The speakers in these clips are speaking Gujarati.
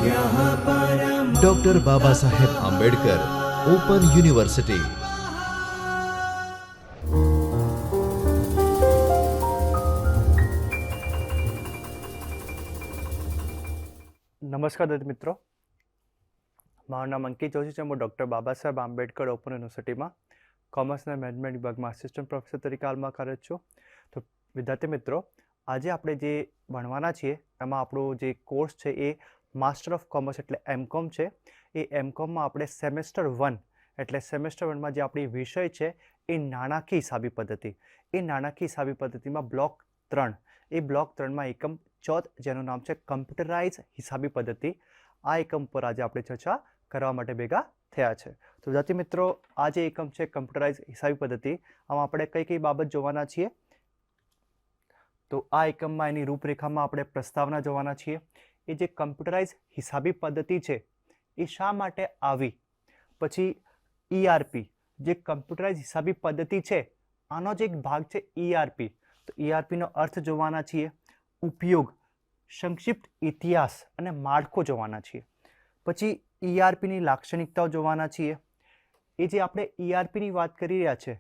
Doctor Baba Saheb Ambedkar open university. નમસ્કાર દર્શક મિત્રો, મારું નામ અંકિત જોશી છે। હું ડૉક્ટર બાબા સાહેબ આંબેડકર ઓપન યુનિવર્સિટીમાં કોમર્સના મેનેજમેન્ટ વિભાગમાં આસિસ્ટન્ટ પ્રોફેસર તરીકે હાલમાં કાર્યરત છું। તો વિદ્યાર્થી મિત્રો, આજે આપણે જે ભણવાના છીએ એમાં આપણો જે કોર્સ છે એ માસ્ટર ઓફ કોમર્સ એટલે એમકોમ છે। એ એમકોમમાં આપણે સેમેસ્ટર 1 એટલે સેમેસ્ટર 1માં જે આપણી વિષય છે એ નાણાકીય હિસાબી પદ્ધતિ। એ નાણાકીય હિસાબી પદ્ધતિમાં બ્લોક 3, એ બ્લોક 3માં એકમ 14 જેનું નામ છે કમ્પ્યુટરાઇઝ હિસાબી પદ્ધતિ। આ એકમ પર આજે આપણે ચર્ચા કરવા માટે ભેગા થયા છે। તો વિદ્યાર્થી મિત્રો, આ જે એકમ છે કમ્પ્યુટરાઇઝ હિસાબી પદ્ધતિ, આમાં આપણે કઈ કઈ બાબત જોવાના છીએ? તો આ એકમમાં એની રૂપરેખામાં આપણે પ્રસ્તાવના જોવાના છીએ। એ જે કમ્પ્યુટરાઇઝ હિસાબી પદ્ધતિ છે એ શા માટે આવી, પછી ERP જે કમ્પ્યુટરાઇઝ હિસાબી પદ્ધતિ છે આનો જ એક ભાગ છે ERP। તો ERPનો અર્થ જોવાના છીએ, ઉપયોગ, સંક્ષિપ્ત ઇતિહાસ અને માળખું જોવાના છીએ। પછી ERPની લાક્ષણિકતાઓ જોવાના છીએ। એ જે આપણે ERPની વાત કરી રહ્યા છે,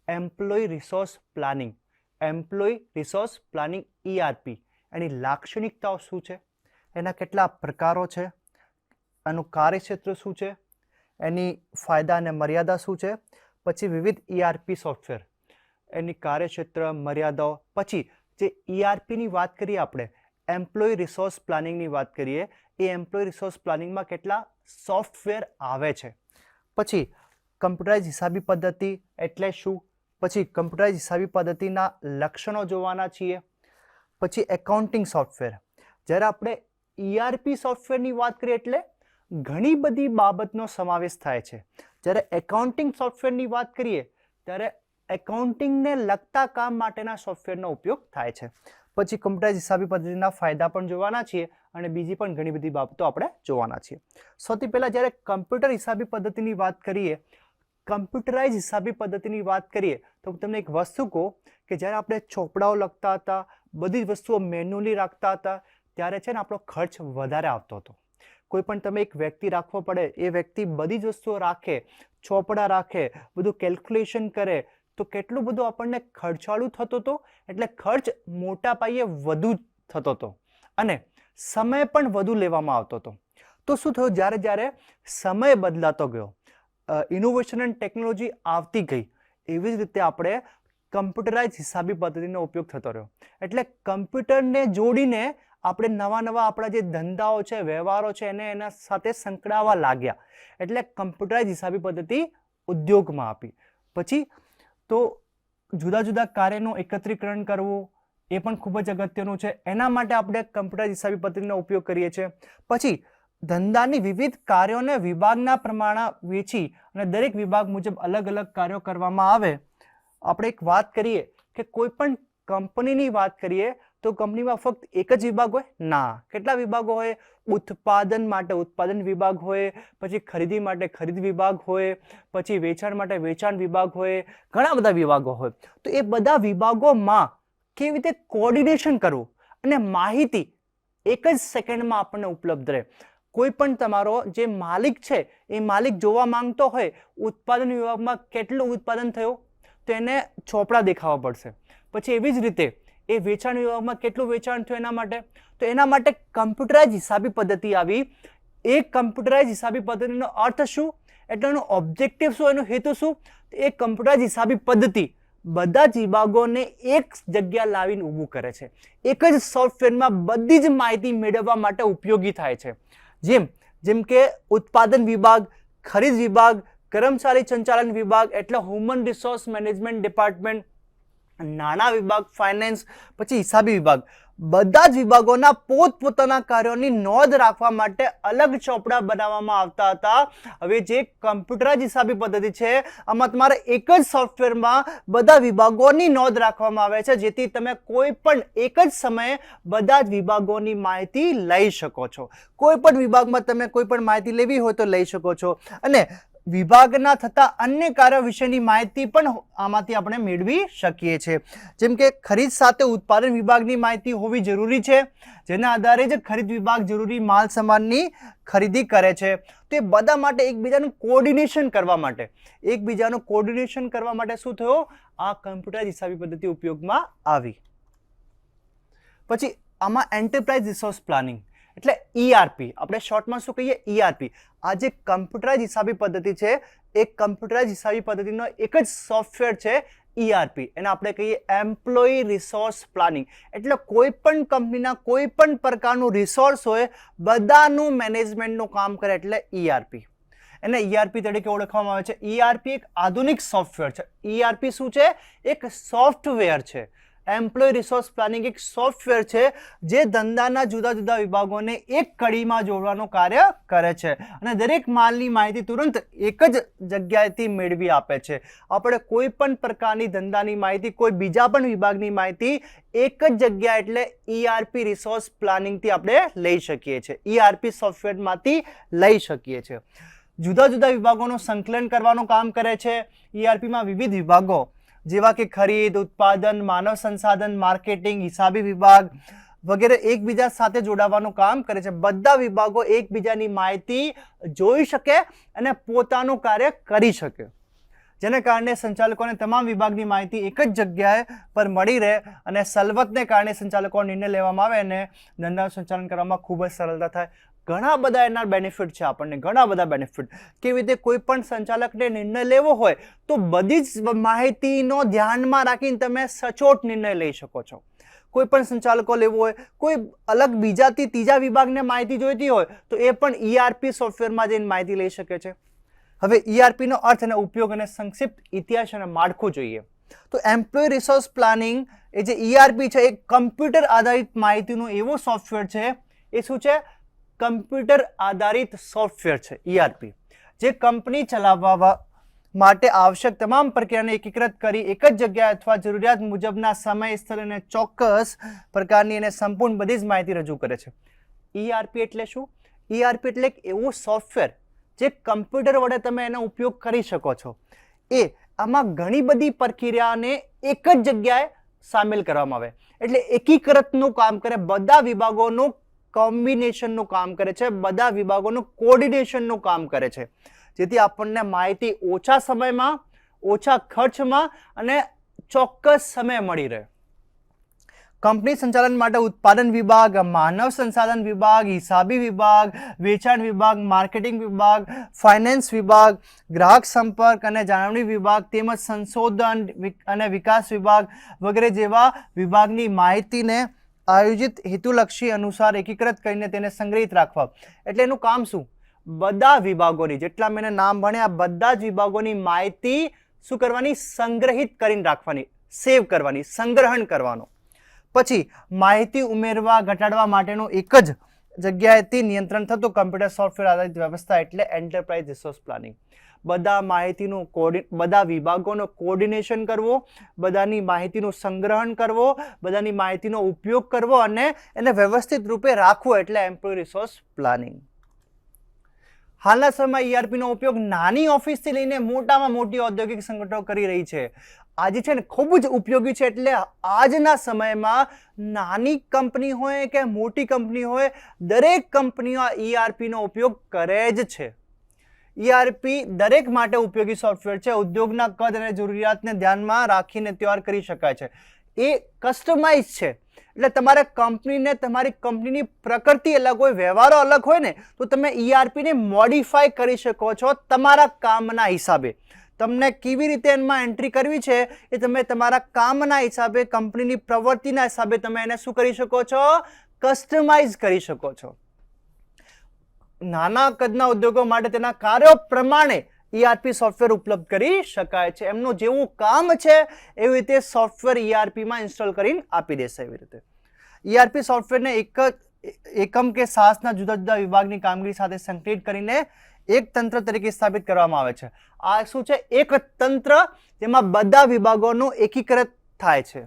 employ resource planning, employ resource planning ERP, એની લાક્ષણિકતાઓ શું છે, એના કેટલા પ્રકારો છે, એનું કાર્યક્ષેત્ર શું છે, એની ફાયદા અને મર્યાદા શું છે, પછી વિવિધ ERP સોફ્ટવેર, એની કાર્યક્ષેત્ર, મર્યાદાઓ, પછી જે ERPની વાત કરીએ આપણે એમ્પ્લોય રિસોર્સ પ્લાનિંગની વાત કરીએ, એ એમ્પ્લોય રિસોર્સ પ્લાનિંગમાં કેટલા સોફ્ટવેર આવે છે, પછી કમ્પ્યુટરાઇઝ હિસાબી પદ્ધતિ એટલે શું, પછી કમ્પ્યુટરાઇઝ હિસાબી પદ્ધતિના લક્ષણો જોવાના છીએ, પછી એકાઉન્ટિંગ સોફ્ટવેર। જ્યારે આપણે ERP સોફ્ટવેરની વાત કરીએ એટલે ઘણી બધી બાબતનો સમાવેશ થાય છે। જ્યારે એકાઉન્ટિંગ સોફ્ટવેરની વાત કરીએ ત્યારે એકાઉન્ટિંગને લગતા કામ માટેના સોફ્ટવેરનો ઉપયોગ થાય છે। પછી કમ્પ્યુટરાઇઝ હિસાબી પદ્ધતિના ફાયદા પણ જોવાના છીએ અને બીજી પણ ઘણી બધી બાબતો આપણે જોવાના છીએ। સૌથી પહેલાં જ્યારે કમ્પ્યુટર હિસાબી પદ્ધતિની વાત કરીએ, કમ્પ્યુટરાઇઝ હિસાબી પદ્ધતિની વાત કરીએ તો તમને એક વસ્તુ કહું કે જ્યારે આપણે ચોપડાઓ લખતા હતા, બધી જ વસ્તુઓ મેન્યુઅલી રાખતા હતા, ત્યારે છે ને આપણો ખર્ચ વધારે આવતો હતો। કોઈ પણ તમે એક વ્યક્તિ રાખવો પડે, એ વ્યક્તિ બધી જ વસ્તુઓ રાખે, ચોપડા રાખે, બધું કેલ્ક્યુલેશન કરે, તો કેટલું બધું આપણને ખર્ચાળું થતો હતો, એટલે ખર્ચ મોટા પાયે વધુ થતો હતો અને સમય પણ વધુ લેવામાં આવતો હતો। તો શું થયું, જ્યારે જ્યારે સમય બદલાતો ગયો, ઇનોવેશન એન્ડ ટેકનોલોજી આવતી ગઈ, એવી જ રીતે આપણે કમ્પ્યુટરાઇઝ હિસાબી પદ્ધતિનો ઉપયોગ થતો રહ્યો। એટલે કમ્પ્યુટરને જોડીને આપણે નવા નવા આપણા જે ધંધાઓ છે, વ્યવહારો છે, એને એના સાથે સંકળાવા લાગ્યા। એટલે કમ્પ્યુટરાઇઝ હિસાબી પદ્ધતિ ઉદ્યોગમાં આપી। પછી તો જુદા જુદા કાર્યનું એકત્રીકરણ કરવું એ પણ ખૂબ જ અગત્યનું છે, એના માટે આપણે કમ્પ્યુટરાઇઝ હિસાબી પદ્ધતિનો ઉપયોગ કરીએ છીએ। પછી ધંધાની વિવિધ કાર્યોને વિભાગના પ્રમાણે વેચી અને દરેક વિભાગ મુજબ અલગ અલગ કાર્યો કરવામાં આવે। આપણે એક વાત કરીએ કે કોઈ પણ કંપનીની વાત કરીએ તો કંપનીમાં ફક્ત એક જ વિભાગ હોય? ના, કેટલા વિભાગો હોય? ઉત્પાદન માટે ઉત્પાદન વિભાગ હોય, પછી ખરીદી માટે ખરીદ વિભાગ હોય, પછી વેચાણ માટે વેચાણ વિભાગ હોય, ઘણા બધા વિભાગો હોય। તો એ બધા વિભાગોમાં કેવી રીતે કોઓર્ડિનેશન કરવું અને માહિતી એક જ સેકન્ડમાં આપણને ઉપલબ્ધ રહે। કોઈ પણ તમારો જે માલિક છે એ માલિક જોવા માંગતો હોય ઉત્પાદન વિભાગમાં કેટલું ઉત્પાદન થયું, તો એને ચોપડા દેખાવા પડશે। પછી એવી જ રીતે એ વેચાણ વિભાગમાં કેટલું વેચાણ થયું એના માટે, તો એના માટે કમ્પ્યુટરાઇઝ હિસાબી પદ્ધતિ આવી। એ કમ્પ્યુટરાઇઝ હિસાબી પદ્ધતિનો અર્થ શું, એટલે એનો ઓબ્જેક્ટિવ શું, એનો હેતુ શું? એ કમ્પ્યુટરાઇઝ હિસાબી પદ્ધતિ બધા જ વિભાગોને એક જગ્યા લાવીને ઊભું કરે છે, એક જ સોફ્ટવેરમાં બધી જ માહિતી મેળવવા માટે ઉપયોગી થાય છે। જેમ કે ઉત્પાદન વિભાગ, ખરીદ વિભાગ, કર્મચારી સંચાલન વિભાગ એટલે હ્યુમન રિસોર્સ મેનેજમેન્ટ ડિપાર્ટમેન્ટ, નાણાં વિભાગ, ફાઇનાન્સ, પછી હિસાબી વિભાગ, બધા જ વિભાગોના પોતપોતાના કાર્યોની નોંધ રાખવા માટે અલગ ચોપડા બનાવવામાં આવતા હતા। હવે જે કમ્પ્યુટરાઇઝ હિસાબી પદ્ધતિ છે આમાં તમારે એક જ સોફ્ટવેરમાં બધા વિભાગોની નોંધ રાખવામાં આવે છે, જેથી તમે કોઈ પણ એક જ સમયે બધા જ વિભાગોની માહિતી લઈ શકો છો। કોઈ પણ વિભાગમાં તમે કોઈ પણ માહિતી લેવી હોય તો લઈ શકો છો। અને વિભાગના થતા અન્ય કાર્યો વિશેની માહિતી પણ આમાંથી આપણે મેળવી શકીએ છીએ. જેમ કે ખરીદ સાથે ઉત્પાદન વિભાગની માહિતી હોવી જરૂરી છે, જેના આધારે જ ખરીદ વિભાગ જરૂરી માલ સામાનની ખરીદી કરે છે. તો એ બધા માટે એકબીજાનું કોર્ડિનેશન કરવા માટે શું થયો? આ કમ્પ્યુટરાઇઝ હિસાબી પદ્ધતિ ઉપયોગમાં આવી. પછી આમાં એન્ટરપ્રાઇઝ રિસોર્સ પ્લાનિંગ એટલે ERP, આપણે શોર્ટમાં શું કહીએ? ERP. આ જે કમ્પ્યુટરાઇઝ હિસાબી પદ્ધતિ છે એ કમ્પ્યુટરાઇઝ હિસાબી પદ્ધતિનો એક જ સોફ્ટવેર છે ERP. એને આપણે કહીએ એમ્પ્લોયી રિસોર્સ પ્લાનિંગ. એટલે કોઈ પણ કંપનીના કોઈ પણ પ્રકારનું રિસોર્સ હોય બધાનું મેનેજમેન્ટનું કામ કરે એટલે ERP. એને ERP તરીકે ઓળખવામાં આવે છે. ERP એક આધુનિક સોફ્ટવેર છે. ERP શું છે? એક સોફ્ટવેર છે. એમ્પ્લોય રિસોર્સ પ્લાનિંગ એક સોફ્ટવેર છે જે ધંધાના જુદા જુદા વિભાગોને એક કડીમાં જોડવાનું કાર્ય કરે છે અને દરેક માલની માહિતી તુરંત એક જ જગ્યાએથી મેળવી આપે છે. આપણે કોઈ પણ પ્રકારની ધંધાની માહિતી, કોઈ બીજા પણ વિભાગની માહિતી એક જ જગ્યા એટલે ERP રિસોર્સ પ્લાનિંગથી આપણે લઈ શકીએ છીએ. ERP સોફ્ટવેરમાંથી લઈ શકીએ છીએ. જુદા જુદા વિભાગોનું સંકલન કરવાનું કામ કરે છે. ERPમાં વિવિધ વિભાગો જેવા કે ખરીદ, ઉત્પાદન, માનવ સંસાધન, માર્કેટિંગ, હિસાબી વિભાગ વગેરે એકબીજા સાથે જોડાવાનું કામ કરે છે. બધા વિભાગો એકબીજાની માહિતી જોઈ શકે અને પોતાનું કાર્ય કરી શકે, જેને કારણે સંચાલકોને તમામ વિભાગની માહિતી એક જ જગ્યાએ પર મળી રહે અને સલવતને કારણે સંચાલકો નિર્ણય લેવામાં આવે અને ધંધાનું સંચાલન કરવામાં ખૂબ જ સરળતા થાય. ઘણા બધા એના બેનિફિટ છે આપણને, ઘણા બધા બેનિફિટ. કેવી રીતે કોઈ પણ સંચાલકને નિર્ણય લેવો હોય તો બધી જ માહિતીનો ધ્યાનમાં રાખીને તમે સચોટ નિર્ણય લઈ શકો છો. કોઈ પણ સંચાલકો લેવો હોય, કોઈ અલગ બીજાથી ત્રીજા વિભાગને માહિતી જોઈતી હોય તો એ પણ ERP સોફ્ટવેરમાં જઈને માહિતી લઈ શકે છે. હવે ERP નો અર્થ અને ઉપયોગ અને સંક્ષિપ્ત ઇતિહાસ અને માળખું જોઈએ તો એમ્પ્લોય રિસોર્સ પ્લાનિંગ એ જે ERP છે એ કમ્પ્યુટર આધારિત માહિતીનું એવું સોફ્ટવેર છે. એ શું છે? કમ્પ્યુટર આધારિત સોફ્ટવેર છે ERP, જે કંપની ચલાવવા માટે આવશ્યક તમામ પ્રક્રિયાને એકીકૃત કરી એક જ જગ્યાએ અથવા જરૂરિયાત મુજબના સમય, સ્થળ અને ચોક્કસ પ્રકારની અને સંપૂર્ણ બધી જ માહિતી રજૂ કરે છે. ERP એટલે શું? ERP એટલે એક એવું સોફ્ટવેર જે કમ્પ્યુટર વડે તમે એનો ઉપયોગ કરી શકો છો. આમાં ઘણી બધી પ્રક્રિયાને એક જ જગ્યાએ સામેલ કરવામાં આવે એટલે એકીકૃતનું કામ કરે, બધા વિભાગોનું કોમ્બિનેશનનું કામ કરે છે, બધા વિભાગોનું કોર્ડિનેશનનું કામ કરે છે, જેથી આપણને માહિતી ઓછા સમયમાં, ઓછા ખર્ચમાં અને ચોક્કસ સમય મળી રહે. કંપની સંચાલન માટે ઉત્પાદન વિભાગ, માનવ સંસાધન વિભાગ, હિસાબી વિભાગ, વેચાણ વિભાગ, માર્કેટિંગ વિભાગ, ફાઇનાન્સ વિભાગ, ગ્રાહક સંપર્ક અને જાળવણી વિભાગ તેમજ સંશોધન અને વિકાસ વિભાગ વગેરે જેવા વિભાગની માહિતીને આયોજિત હેતુલક્ષી અનુસાર એકીકૃત કરીને તેને સંગ્રહિત રાખવા. એટલે એનું કામ શું? બધા વિભાગોની, જેટલા મેં નામ ભણ્યા બધા જ વિભાગોની માહિતી શું કરવાની? સંગ્રહિત કરીને રાખવાની, સેવ કરવાની, સંગ્રહણ કરવાનો. પછી માહિતી ઉમેરવા ઘટાડવા માટેનું એક જ જગ્યાએથી નિયંત્રણ થતું કમ્પ્યુટર સોફ્ટવેર આધારિત વ્યવસ્થા એટલે એન્ટરપ્રાઇઝ રિસોર્સ પ્લાનિંગ. બધા માહિતીનું બધા વિભાગોનો કોર્ડિનેશન કરવો, બધાની માહિતીનું સંગ્રહણ કરવો, બધાની માહિતીનો ઉપયોગ કરવો અને એને વ્યવસ્થિત રૂપે રાખવો એટલે એમ્પ્લોય રિસોર્સ પ્લાનિંગ. હાલના સમયમાં ERP નો ઉપયોગ નાની ઓફિસથી લઈને મોટામાં મોટી ઔદ્યોગિક સંગઠનો કરી રહી છે. આજે છે ને ખૂબ જ ઉપયોગી છે. એટલે આજના સમયમાં નાની કંપની હોય કે મોટી કંપની હોય, દરેક કંપનીઓ ERP નો ઉપયોગ કરે જ છે. ERP દરેક માટે ઉપયોગી સોફ્ટવેર છે. ઉદ્યોગના કદ અને જરૂરિયાતને ધ્યાનમાં રાખીને તૈયાર કરી શકાય છે. એ કસ્ટમાઇઝ છે એટલે તમારે કંપનીને, તમારી કંપનીની પ્રકૃતિ અલગ હોય, વ્યવહારો અલગ હોય ને તો તમે ERP ને મોડિફાઈ કરી શકો છો તમારા કામના હિસાબે. તમને કેવી રીતે એમાં એન્ટ્રી કરવી છે એ તમે તમારા કામના હિસાબે, કંપનીની પ્રવૃત્તિના હિસાબે તમે એને શું કરી શકો છો? કસ્ટમાઇઝ કરી શકો છો. નાના કદના ઉદ્યોગો માટે તેના કાર્યો પ્રમાણે ERP સોફ્ટવેર ઉપલબ્ધ કરી શકાય છે. એમનું જેવું કામ છે એવી રીતે સોફ્ટવેર ERP માં ઇન્સ્ટોલ કરીને આપી દેશે. એવી રીતે ERP સોફ્ટવેરને એકમ કે શાસના જુદા જુદા વિભાગની કામગીરી સાથે સંકલિત કરીને એક તંત્ર તરીકે સ્થાપિત કરવામાં આવે છે. આ શું છે? એક તંત્ર જેમાં બધા વિભાગોનું એકીકૃત થાય છે.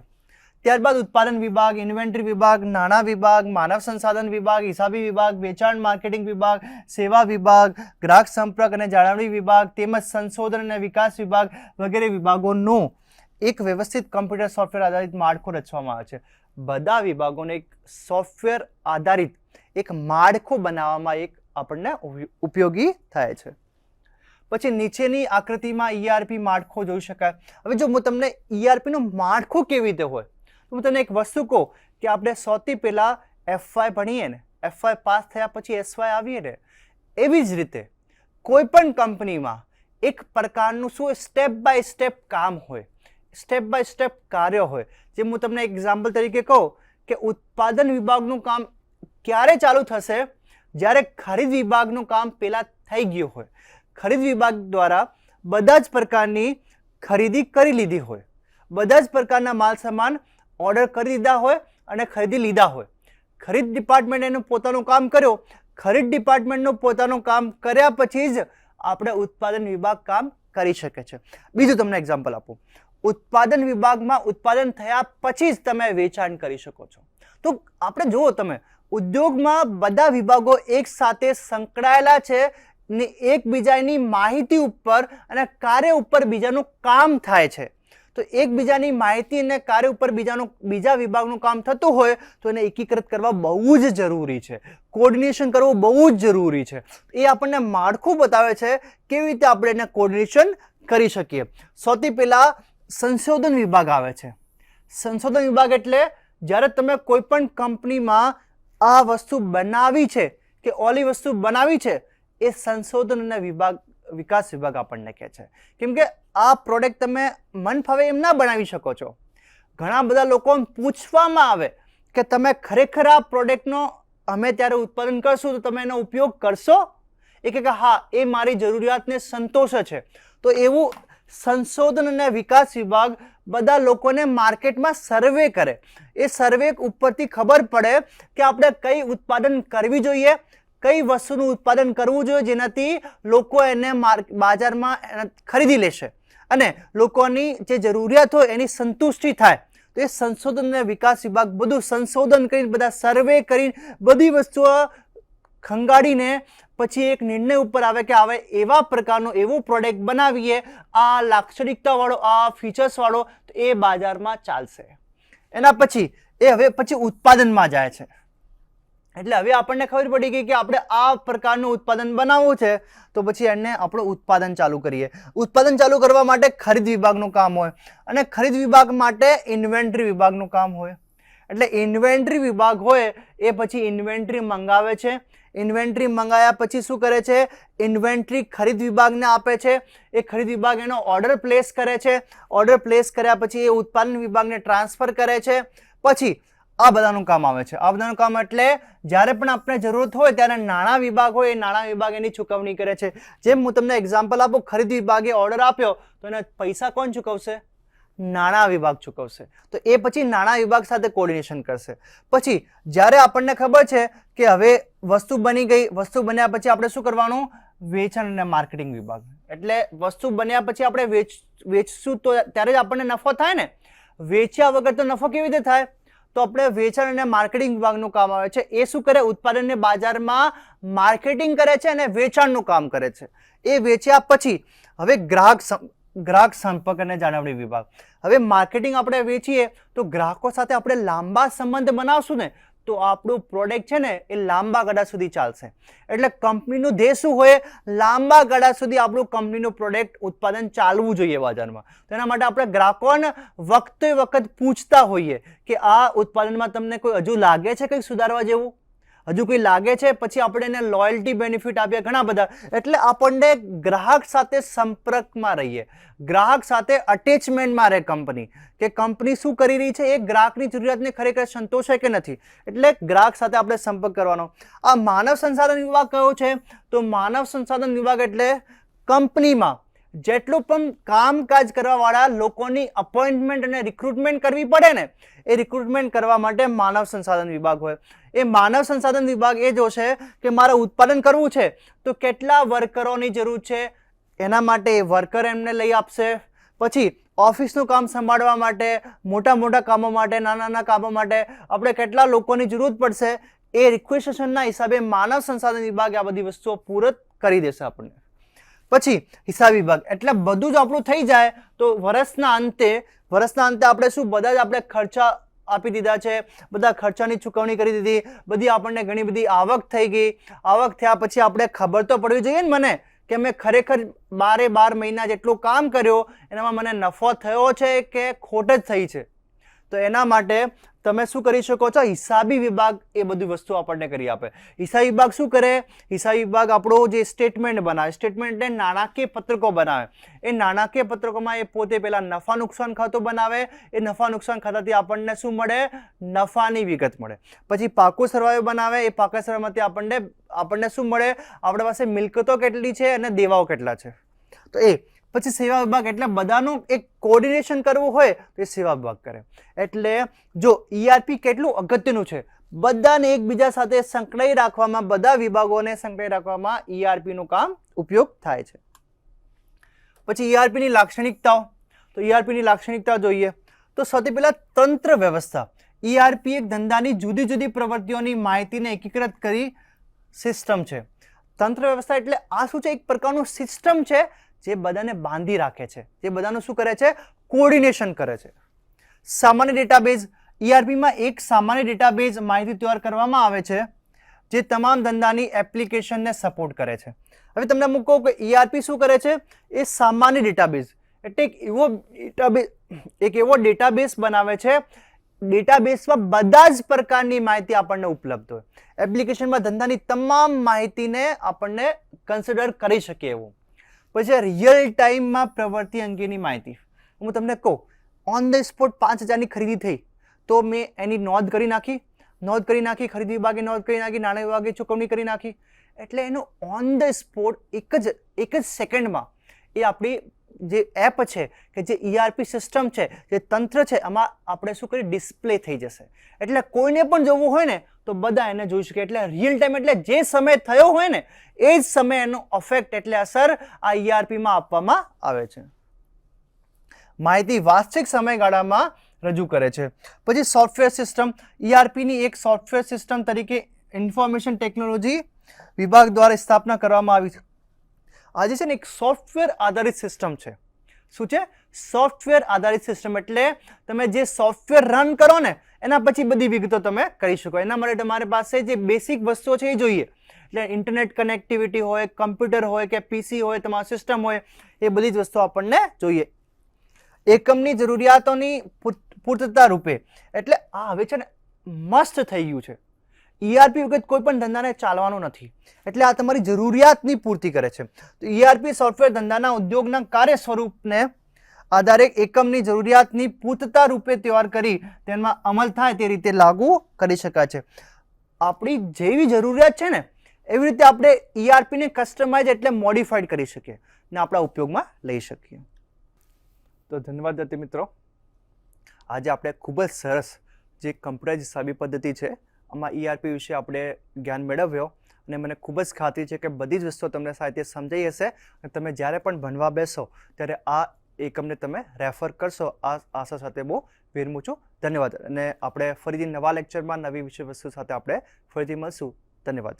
ત્યારબાદ ઉત્પાદન વિભાગ, ઇન્વેન્ટરી વિભાગ, નાણાં વિભાગ, માનવ સંસાધન વિભાગ, હિસાબી વિભાગ, વેચાણ માર્કેટિંગ વિભાગ, સેવા વિભાગ, ગ્રાહક સંપર્ક અને જાળવણી વિભાગ તેમજ સંશોધન અને વિકાસ વિભાગ વગેરે વિભાગોનું એક વ્યવસ્થિત કમ્પ્યુટર સોફ્ટવેર આધારિત માળખું રચવામાં આવે છે. બધા વિભાગોને એક સોફ્ટવેર આધારિત એક માળખું બનાવવામાં એક આપણને ઉપયોગી થાય છે. પછી નીચેની આકૃતિમાં ERP માળખું જોઈ શકાય. હવે જો હું તમને ERP નું માળખું કેવી રીતે હોય તો હું તમને એક વસ્તુ કહું કે આપણે સૌથી પહેલાં FY ભણીએ ને, FY પાસ થયા પછી SY આવીએ ને, એવી જ રીતે કોઈ પણ કંપનીમાં એક પ્રકારનું શું સ્ટેપ બાય સ્ટેપ કામ હોય, સ્ટેપ બાય સ્ટેપ કાર્ય હોય. જેમ હું તમને એક્ઝામ્પલ તરીકે કહું કે ઉત્પાદન વિભાગનું કામ ક્યારે ચાલુ થશે? જ્યારે ખરીદ વિભાગનું કામ પહેલાં થઈ ગયું હોય. ખરીદ વિભાગ દ્વારા બધા જ પ્રકારની ખરીદી કરી લીધી હોય, બધા જ પ્રકારના માલ સામાન ઓર્ડર કરી દીધા હોય અને ખરીદી લીધા હોય. ખરીદ ડિપાર્ટમેન્ટ એનું પોતાનું કામ કર્યો. ખરીદ ડિપાર્ટમેન્ટનું પોતાનું કામ કર્યા પછી જ આપણે ઉત્પાદન વિભાગ કામ કરી શકે છે. બીજું તમને એક્ઝામ્પલ આપું. ઉત્પાદન વિભાગમાં ઉત્પાદન થયા પછી જ તમે વેચાણ કરી શકો છો. તો આપણે જુઓ, તમે ઉદ્યોગમાં બધા વિભાગો એક સાથે સંકળાયેલા છે ને એકબીજાની માહિતી ઉપર અને કાર્ય ઉપર બીજાનું કામ થાય છે. તો એકબીજાની માહિતી અને કાર્ય ઉપર બીજા વિભાગનું કામ થતું હોય તો એને એકીકૃત કરવા બહુ જ જરૂરી છે. કોર્ડિનેશન કરવું બહુ જ જરૂરી છે. એ આપણને માળખું બતાવે છે કેવી રીતે આપણે એને કોર્ડિનેશન કરી શકીએ. સૌથી પહેલાં સંશોધન વિભાગ આવે છે. સંશોધન વિભાગ એટલે જ્યારે તમે કોઈ પણ કંપનીમાં આ વસ્તુ બનાવી છે કે ઓલી વસ્તુ બનાવી છે, એ સંશોધન અને વિકાસ વિભાગ આપણને કહે છે. કેમ કે આ પ્રોડક્ટ તમે મન ફાવે એમ ના બનાવી શકો છો. ઘણા બધા લોકો પૂછવામાં આવે કે તમે ખરેખર આ પ્રોડક્ટનો અમે ત્યારે ઉત્પાદન કરશું તો તમે એનો ઉપયોગ કરશો? એ કે હા, એ મારી જરૂરિયાતને સંતોષે છે. તો એવું સંશોધન અને વિકાસ વિભાગ બધા લોકોને માર્કેટમાં સર્વે કરે. એ સર્વે ઉપરથી ખબર પડે કે આપણે કઈ ઉત્પાદન કરવી જોઈએ, કઈ વસ્તુનું ઉત્પાદન કરવું જોઈએ જેનાથી લોકો એને બાજારમાં ખરીદી લેશે અને લોકોની જે જરૂરિયાત હોય એની સંતુષ્ટિ થાય. તો એ સંશોધન અને વિકાસ વિભાગ બધું સંશોધન કરીને, બધા સર્વે કરીને, બધી વસ્તુઓ ખંગાડીને પછી એક નિર્ણય ઉપર આવે કે હવે એવા પ્રકારનો એવો પ્રોડક્ટ બનાવીએ, આ લાક્ષણિકતાવાળો, આ ફીચર્સવાળો, તો એ બાજારમાં ચાલશે. એના પછી હવે ઉત્પાદનમાં જાય છે. એટલે હવે આપણને ખબર પડી ગઈ કે આપણે આ પ્રકારનું ઉત્પાદન બનાવવું છે તો પછી એને આપણું ઉત્પાદન ચાલુ કરીએ. ઉત્પાદન ચાલુ કરવા માટે ખરીદ વિભાગનું કામ હોય અને ખરીદ વિભાગ માટે ઇન્વેન્ટરી વિભાગનું કામ હોય. એટલે ઇન્વેન્ટરી વિભાગ હોય એ પછી ઇન્વેન્ટરી મંગાવે છે. ઇન્વેન્ટરી મંગાવ્યા પછી શું કરે છે? ઇન્વેન્ટરી ખરીદ વિભાગને આપે છે. એ ખરીદ વિભાગ એનો ઓર્ડર પ્લેસ કરે છે. ઓર્ડર પ્લેસ કર્યા પછી એ ઉત્પાદન વિભાગને ટ્રાન્સફર કરે છે. પછી આ બધાનું કામ આવે છે. આ બધાનું કામ એટલે જ્યારે પણ આપણે જરૂરત હોય ત્યારે નાણાં વિભાગ હોય, એ નાણાં વિભાગ એની ચૂકવણી કરે છે. જેમ હું તમને એક્ઝામ્પલ આપું, ખરીદ વિભાગે ઓર્ડર આપ્યો તો એને પૈસા કોણ ચૂકવશે? નાણાં વિભાગ ચૂકવશે. તો એ પછી નાણાં વિભાગ સાથે કોર્ડિનેશન કરશે. પછી જ્યારે આપણને ખબર છે કે હવે વસ્તુ બની ગઈ, વસ્તુ બન્યા પછી આપણે શું કરવાનું? વેચાણ અને માર્કેટિંગ વિભાગ. એટલે વસ્તુ બન્યા પછી આપણે વેચશું તો ત્યારે જ આપણને નફો થાય ને. વેચ્યા વગર તો નફો કેવી રીતે થાય? તો આપણે વેચાણ અને માર્કેટિંગ વિભાગનું કામ આવે છે. એ શું કરે? ઉત્પાદનને બાજારમાં માર્કેટિંગ કરે છે અને વેચાણનું કામ કરે છે. એ વેચ્યા પછી હવે ગ્રાહક સંપર્ક અને જાળવણી વિભાગ. હવે માર્કેટિંગ આપણે વેચીએ તો ગ્રાહકો સાથે આપણે લાંબા સંબંધ બનાવશું ને તો આપણું પ્રોડક્ટ છે ને એ લાંબા ગાળા સુધી ચાલશે. એટલે કંપનીનું ધ્યેય શું હોય? લાંબા ગાળા સુધી આપણું કંપનીનું પ્રોડક્ટ ઉત્પાદન ચાલવું જોઈએ બજારમાં. તો એના માટે આપણે ગ્રાહકોને વખત પૂછતા હોઈએ કે આ ઉત્પાદનમાં તમને કોઈ હજુ લાગે છે કંઈક સુધારવા જેવું? હજુ કોઈ લાગે છે? પછી આપણે એને લોયલ્ટી બેનિફિટ આપીએ, ઘણા બધા. એટલે આપણને ગ્રાહક સાથે સંપર્કમાં રહીએ, ગ્રાહક સાથે અટેચમેન્ટમાં રહે કંપની, કે કંપની શું કરી રહી છે, એ ગ્રાહકની જરૂરિયાતને ખરેખર સંતોષે કે નથી. એટલે ગ્રાહક સાથે આપણે સંપર્ક કરવાનો. આ માનવ સંસાધન વિભાગ કયો છે? તો માનવ સંસાધન વિભાગ એટલે કંપનીમાં જેટલું પણ કામકાજ કરવાવાળા લોકોની અપોઇન્ટમેન્ટ અને રિક્રુટમેન્ટ કરવી પડે ને, એ રિક્રુટમેન્ટ કરવા માટે માનવ સંસાધન વિભાગ હોય. એ માનવ સંસાધન વિભાગ એ જોશે કે મારે ઉત્પાદન કરવું છે તો કેટલા વર્કરોની જરૂર છે, એના માટે એ વર્કર એમને લઈ આપશે. પછી ઓફિસનું કામ સંભાળવા માટે, મોટા મોટા કામો માટે, નાના નાના કામો માટે આપણે કેટલા લોકોની જરૂર પડશે, એ રિક્વેસ્ટેશનના હિસાબે માનવ સંસાધન વિભાગ આ બધી વસ્તુઓ પૂરત કરી દેશે આપણને. પછી હિસાબ વિભાગ, એટલે બધું જ આપણું થઈ જાય તો વર્ષના અંતે આપણે શું બધા જ આપણે ખર્ચા આપી દીધા છે, બધા ખર્ચાની ચૂકવણી કરી દીધી, બધી આપણને ઘણી બધી આવક થઈ ગઈ. આવક થયા પછી આપણે ખબર તો પડવી જોઈએ ને મને કે મેં ખરેખર 12 મહિના જેટલું કામ કર્યો એનામાં મને નફો થયો છે કે ખોટ જ થઈ છે. તો એના માટે તમે શું કરી શકો છો, હિસાબી વિભાગ એ બધી વસ્તુ આપણને કરી આપે. હિસાબી વિભાગ શું કરે, હિસાબી વિભાગ આપણો જે સ્ટેટમેન્ટ બનાવે, સ્ટેટમેન્ટને નાણાકીય પત્રકો બનાવે. એ નાણાકીય પત્રકોમાં એ પોતે પહેલા નફા નુકસાન ખાતું બનાવે. એ નફા નુકસાન ખાતાથી આપણને શું મળે, નફાની વિગત મળે. પછી પાકું સરવાળો બનાવે. એ પાકા સરવાળામાંથી આપણને શું મળે, આપણી પાસે મિલકતો કેટલી છે અને દેવાઓ કેટલા છે. તો એ પછી સેવા વિભાગ, એટલે બધાનું એક કોર્ડિનેશન કરવું હોય તો એ સેવા વિભાગ કરે. એટલે જો ERP કેટલું અગત્યનું છે, બધાને એકબીજા સાથે સંકળાઈ રાખવામાં, બધા વિભાગોને સંકળાઈ રાખવામાં ERP નું કામ ઉપયોગ થાય છે. પછી ERP ની લાક્ષણિકતાઓ, તો ERP ની લાક્ષણિકતા જોઈએ તો સૌથી પહેલા તંત્ર વ્યવસ્થા. ERP એક ધંધાની જુદી જુદી પ્રવૃત્તિઓની માહિતીને એકીકૃત કરી સિસ્ટમ છે. તંત્ર વ્યવસ્થા એટલે આ શું છે, એક પ્રકારનું સિસ્ટમ છે જે બધાને બાંધી રાખે છે, જે બધાનું શું કરે છે, કોર્ડિનેશન કરે છે. સામાન્ય ડેટાબેઝ, ERPમાં એક સામાન્ય ડેટાબેઝ માહિતી તૈયાર કરવામાં આવે છે જે તમામ ધંધાની એપ્લિકેશનને સપોર્ટ કરે છે. હવે તમને અમુક કહું કે ERP શું કરે છે, એ સામાન્ય ડેટાબેઝ એટલે એક એવો ડેટાબેઝ બનાવે છે, ડેટાબેઝમાં બધા જ પ્રકારની માહિતી આપણને ઉપલબ્ધ હોય. એપ્લિકેશનમાં ધંધાની તમામ માહિતીને આપણને કન્સિડર કરી શકીએ એવું. પછી રિયલ ટાઈમમાં પ્રવૃત્તિ અંગેની માહિતી. હું તમને કહું, ઓન ધ સ્પોટ 5000ની ખરીદી થઈ તો મેં એની નોંધ કરી નાખી, ખરીદી વિભાગે નોંધ કરી નાખી, નાણાં વિભાગે ચૂકવણી કરી નાખી. એટલે એનું ઓન ધ સ્પોટ એક જ સેકન્ડમાં એ આપણી જે એપ છે કે જે ERP સિસ્ટમ છે, જે તંત્ર છે, એમાં આપણે શું કરીએ, ડિસ્પ્લે થઈ જશે. એટલે કોઈને પણ જોવું હોય ને તો બધા એને જોઈ શકે. એટલે રિયલ ટાઈમ, એટલે જે સમય થયો હોય ને એ જ સમય એનો ઇફેક્ટ એટલે અસર આ ERPમાં આપવામાં આવે છે. માહિતી વાસ્તવિક સમયગાળામાં રજૂ કરે છે. પછી સોફ્ટવેર સિસ્ટમ, ERPની એક સોફ્ટવેર સિસ્ટમ તરીકે ઇન્ફોર્મેશન ટેકનોલોજી વિભાગ દ્વારા સ્થાપના કરવામાં આવી છે. આજે છે ને એક સોફ્ટવેર આધારિત સિસ્ટમ છે. શું છે, સોફ્ટવેર આધારિત સિસ્ટમ. એટલે તમે જે સોફ્ટવેર રન કરો ને એના પછી બધી વિગતો તમે કરી શકો. એના માટે તમારી પાસે જે બેસિક વસ્તુઓ છે એ જોઈએ. એટલે ઇન્ટરનેટ કનેક્ટિવિટી હોય, કમ્પ્યુટર હોય કે PC હોય, તમારું સિસ્ટમ હોય, એ બધી જ વસ્તુઓ આપણને જોઈએ. એકમની જરૂરિયાતોની પૂર્તતા રૂપે, એટલે આ હવે છે ને મસ્ત થઈ ગયું છે. ERP વગર કોઈ પણ ધંધાને ચાલવાનું નથી. એટલે આ તમારી જરૂરિયાતની પૂર્તિ કરે છે. તો ERP સોફ્ટવેર ધંધાના ઉદ્યોગના કાર્ય સ્વરૂપને આધારે એકમની જરૂરિયાતની પૂર્તતા રૂપે તૈયાર કરી તેમાં અમલ થાય તે રીતે લાગુ કરી શકાય છે. આપણી જેવી જરૂરિયાત છે ને એવી રીતે આપણે ERPને કસ્ટમાઇઝ એટલે મોડિફાઈડ કરી શકીએ ને આપણા ઉપયોગમાં લઈ શકીએ. તો ધન્યવાદ વિદ્યાર્થી મિત્રો. આજે આપણે ખૂબ જ સરસ જે કમ્પ્યુટરાઇઝ હિસાબી પદ્ધતિ છે આમાં ERP વિશે આપણે જ્ઞાન મેળવ્યો અને મને ખૂબ જ ખાતરી છે કે બધી જ વસ્તુઓ તમને સારી રીતે સમજાઈ હશે અને તમે જ્યારે પણ ભણવા બેસો ત્યારે આ એકમને તમે રેફર કરશો. આ આશા સાથે બહુ વિરમું છું. ધન્યવાદ. અને આપણે ફરીથી નવા લેક્ચરમાં નવી વિષય વસ્તુ સાથે આપણે ફરીથી મળશું. ધન્યવાદ.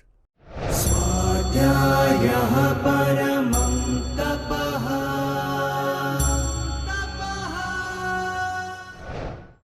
સ્વાધ્યાયઃ પરમ